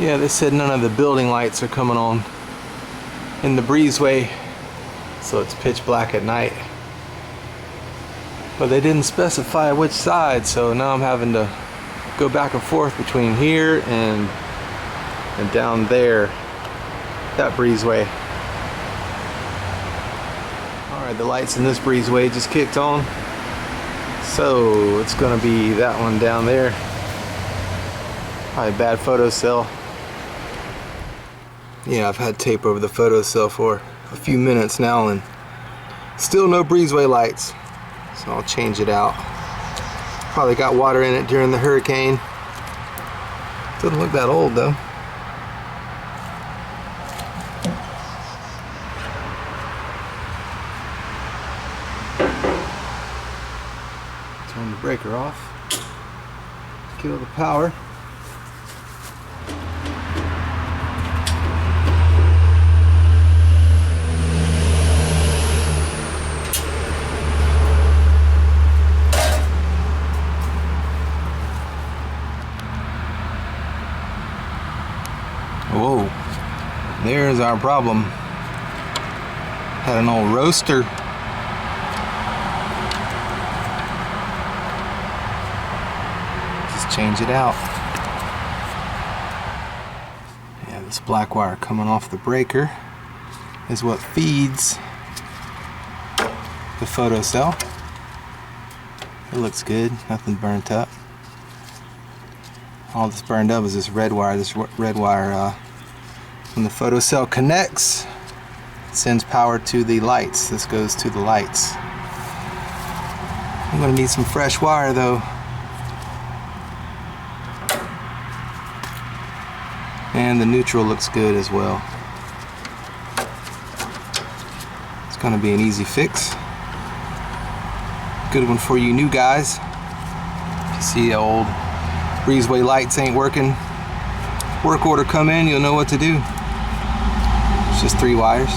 Yeah, they said none of the building lights are coming on in the breezeway, so it's pitch black at night. But they didn't specify which side, so now I'm having to go back and forth between here and down there, that breezeway. Alright, the lights in this breezeway just kicked on, so it's gonna be that one down there. Probably bad photocell. Yeah, I've had tape over the photocell for a few minutes now and still no breezeway lights, so I'll change it out. Probably got water in it during the hurricane. Doesn't look that old though. Turn the breaker off, kill the power. Whoa, there's our problem. Had an old roaster. Just change it out. Yeah, this black wire coming off the breaker is what feeds the photocell. It looks good, nothing burnt up. All that's burned up is this red wire. This red wire, when the photocell connects, it sends power to the lights. This goes to the lights. I'm gonna need some fresh wire though. And the neutral looks good as well. It's gonna be an easy fix. Good one for you new guys. If you see old breezeway lights ain't working, work order come in, you'll know what to do. It's just 3 wires.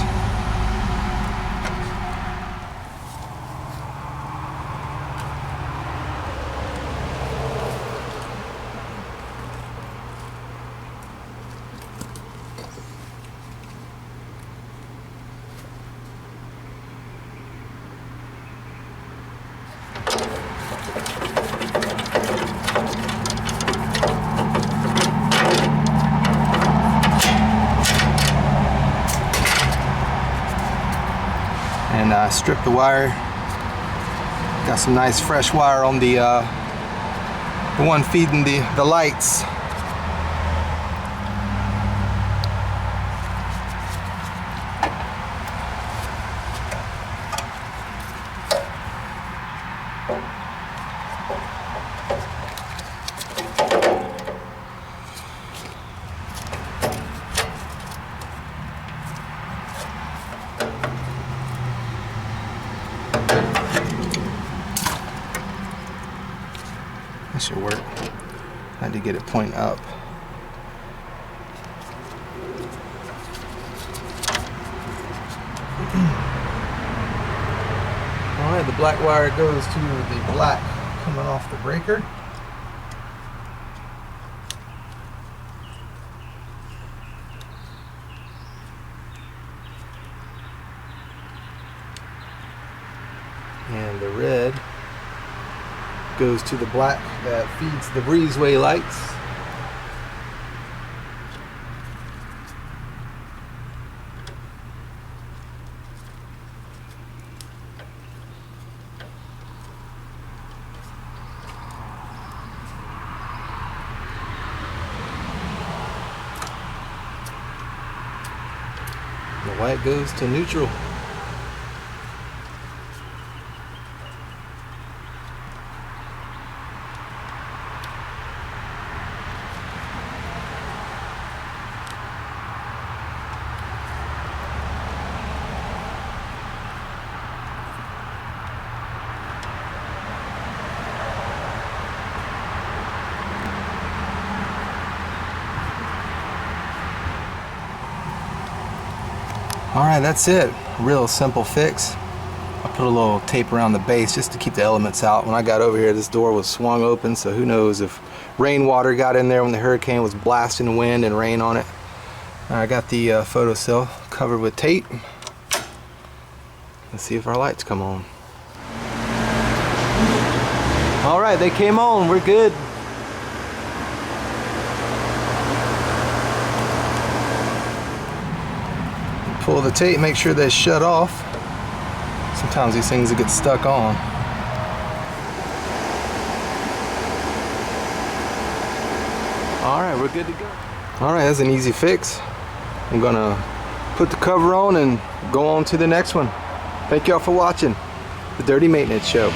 And I stripped the wire. Got some nice fresh wire on the one feeding the lights. That should work. I had to get it pointing up. Alright, the black wire goes to the black coming off the breaker. And the red goes to the black that feeds the breezeway lights. The white goes to neutral. Alright, that's it. Real simple fix. I put a little tape around the base just to keep the elements out. When I got over here, this door was swung open, so who knows if rainwater got in there when the hurricane was blasting wind and rain on it. I got the photocell covered with tape. Let's see if our lights come on. All right, they came on. We're good. Pull the tape, make sure they shut off. Sometimes these things get stuck on. All right, we're good to go. All right, that's an easy fix. I'm gonna put the cover on and go on to the next one. Thank y'all for watching the Dirty Maintenance Show.